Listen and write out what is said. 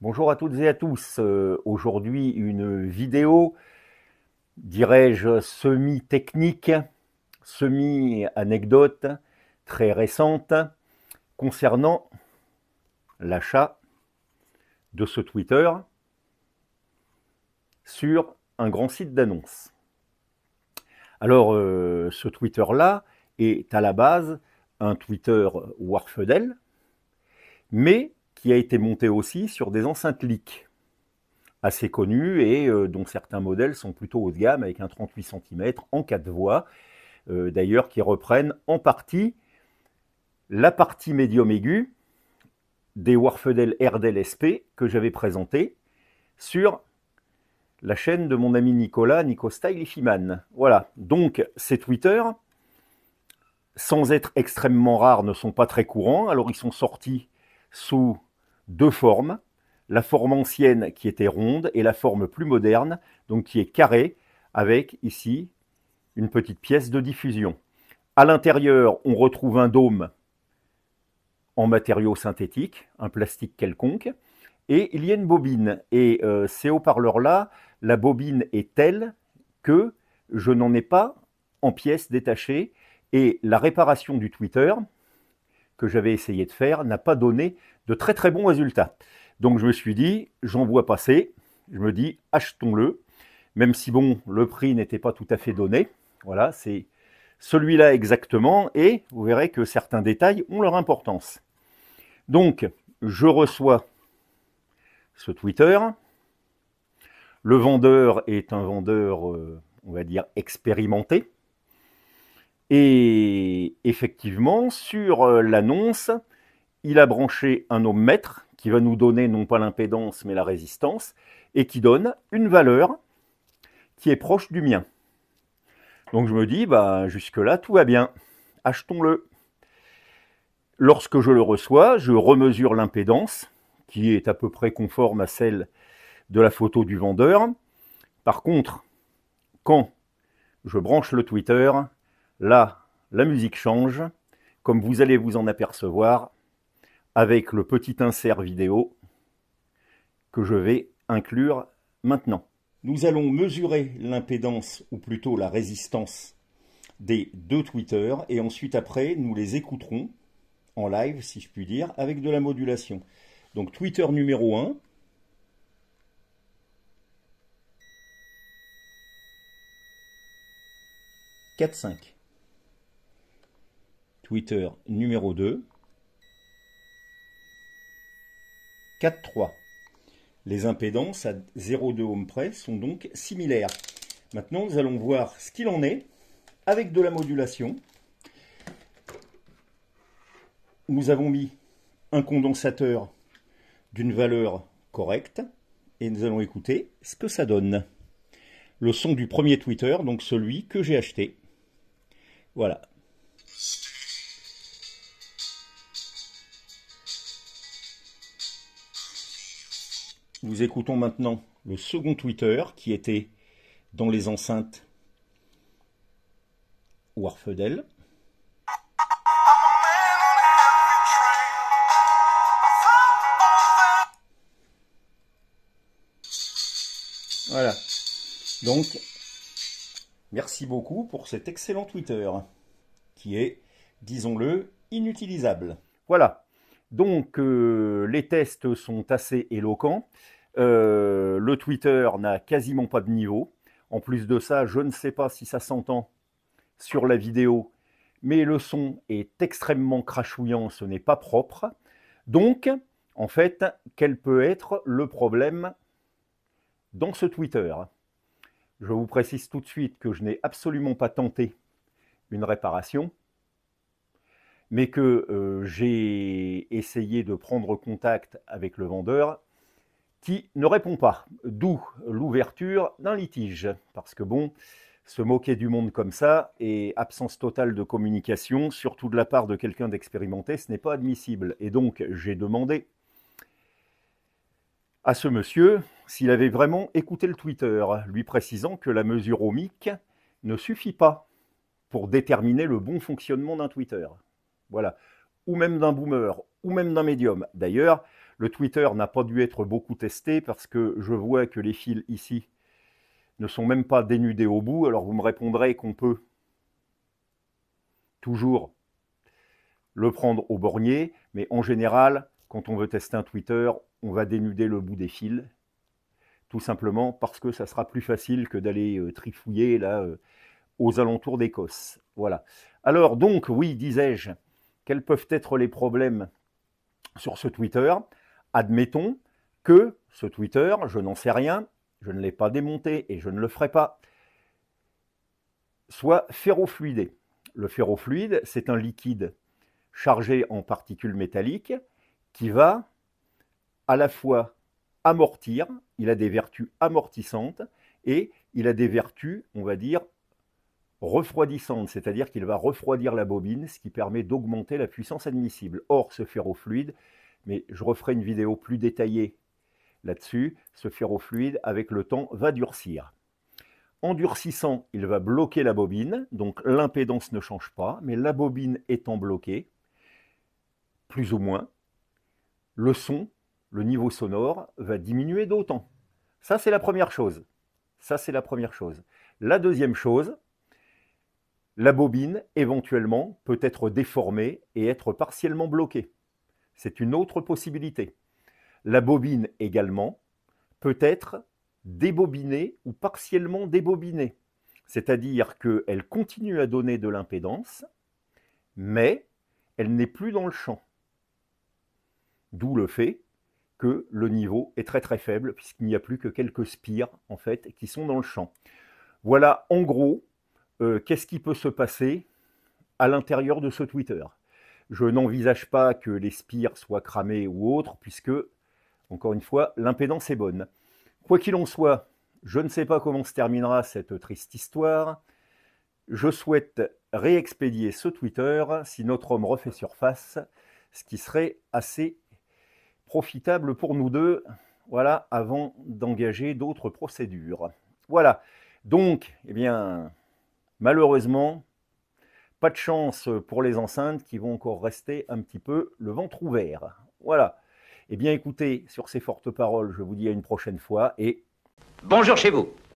Bonjour à toutes et à tous. Aujourd'hui, une vidéo, dirais-je, semi-technique, semi-anecdote, très récente, concernant l'achat de ce Twitter sur un grand site d'annonces. Alors, ce Twitter-là est à la base un Twitter Warfedel, mais qui a été monté aussi sur des enceintes leak assez connues et dont certains modèles sont plutôt haut de gamme avec un 38 cm en 4 voies, d'ailleurs qui reprennent en partie la partie médium aiguë des Warfedel RDL SP que j'avais présenté sur la chaîne de mon ami Nicolas, NicoStyle Ifiman. Voilà, donc ces Twitter, sans être extrêmement rares, ne sont pas très courants. Alors ils sont sortis sous deux formes. La forme ancienne qui était ronde et la forme plus moderne, donc qui est carrée, avec ici une petite pièce de diffusion. À l'intérieur, on retrouve un dôme en matériaux synthétiques, un plastique quelconque, et il y a une bobine. Et ces haut-parleurs-là, la bobine est telle que je n'en ai pas en pièces détachées, et la réparation du Twitter que j'avais essayé de faire n'a pas donné de très très bons résultats. Donc je me suis dit, j'en vois passer, je me dis, achetons-le, même si bon, le prix n'était pas tout à fait donné. Voilà, c'est celui-là exactement, et vous verrez que certains détails ont leur importance. Donc, je reçois ce Twitter. Le vendeur est un vendeur, on va dire, expérimenté. Et effectivement, sur l'annonce, il a branché un ohmmètre qui va nous donner non pas l'impédance, mais la résistance, et qui donne une valeur qui est proche du mien. Donc je me dis, bah, jusque-là, tout va bien. Achetons-le. Lorsque je le reçois, je remesure l'impédance, qui est à peu près conforme à celle de la photo du vendeur. Par contre, quand je branche le Twitter, là, la musique change, comme vous allez vous en apercevoir, avec le petit insert vidéo que je vais inclure maintenant. Nous allons mesurer l'impédance, ou plutôt la résistance des deux Twitter, et ensuite après, nous les écouterons en live, si je puis dire, avec de la modulation. Donc Twitter numéro 1. « 4,5. Twitter numéro 2. 4,3. Les impédances à 0,2 ohm près sont donc similaires. Maintenant, nous allons voir ce qu'il en est avec de la modulation. Nous avons mis un condensateur d'une valeur correcte et nous allons écouter ce que ça donne. Le son du premier Twitter, donc celui que j'ai acheté. Voilà. Nous écoutons maintenant le second Twitter qui était dans les enceintes Warfedel. Voilà. Donc, merci beaucoup pour cet excellent Twitter qui est, disons-le, inutilisable. Voilà. Donc, les tests sont assez éloquents. Le Twitter n'a quasiment pas de niveau. En plus de ça, je ne sais pas si ça s'entend sur la vidéo, mais le son est extrêmement crachouillant, ce n'est pas propre. Donc, en fait, quel peut être le problème dans ce Twitter? Je vous précise tout de suite que je n'ai absolument pas tenté une réparation, mais que j'ai essayé de prendre contact avec le vendeur qui ne répond pas, d'où l'ouverture d'un litige. Parce que bon, se moquer du monde comme ça et absence totale de communication, surtout de la part de quelqu'un d'expérimenté, ce n'est pas admissible. Et donc, j'ai demandé à ce monsieur s'il avait vraiment écouté le Twitter, lui précisant que la mesure ohmique ne suffit pas pour déterminer le bon fonctionnement d'un Twitter. Voilà. Ou même d'un boomer, ou même d'un médium. D'ailleurs, Le Twitter n'a pas dû être beaucoup testé parce que je vois que les fils ici ne sont même pas dénudés au bout. Alors vous me répondrez qu'on peut toujours le prendre au bornier, mais en général, quand on veut tester un Twitter, on va dénuder le bout des fils, tout simplement parce que ça sera plus facile que d'aller trifouiller là aux alentours d'Écosse. Voilà. Alors donc, oui, disais-je, quels peuvent être les problèmes sur ce Twitter? Admettons que ce Twitter, je n'en sais rien, je ne l'ai pas démonté et je ne le ferai pas, soit ferrofluidé. Le ferrofluide, c'est un liquide chargé en particules métalliques qui va à la fois amortir, il a des vertus amortissantes et il a des vertus, on va dire, refroidissantes, c'est-à-dire qu'il va refroidir la bobine, ce qui permet d'augmenter la puissance admissible. Or, ce ferrofluide, mais je referai une vidéo plus détaillée là-dessus, ce ferrofluide, avec le temps, va durcir. En durcissant, il va bloquer la bobine, donc l'impédance ne change pas, mais la bobine étant bloquée, plus ou moins, le son, le niveau sonore, va diminuer d'autant. Ça, c'est la première chose. Ça, c'est la première chose. La deuxième chose, la bobine, éventuellement, peut être déformée et être partiellement bloquée. C'est une autre possibilité. La bobine, également, peut être débobinée ou partiellement débobinée. C'est-à-dire qu'elle continue à donner de l'impédance, mais elle n'est plus dans le champ. D'où le fait que le niveau est très très faible, puisqu'il n'y a plus que quelques spires, en fait, qui sont dans le champ. Voilà, en gros, qu'est-ce qui peut se passer à l'intérieur de ce Twitter. Je n'envisage pas que les spires soient cramés ou autres, puisque, encore une fois, l'impédance est bonne. Quoi qu'il en soit, je ne sais pas comment se terminera cette triste histoire. Je souhaite réexpédier ce Twitter si notre homme refait surface, ce qui serait assez profitable pour nous deux, voilà, avant d'engager d'autres procédures. Voilà, donc, eh bien, malheureusement, pas de chance pour les enceintes qui vont encore rester un petit peu le ventre ouvert. Voilà. Eh bien, écoutez, sur ces fortes paroles, je vous dis à une prochaine fois et... Bonjour chez vous.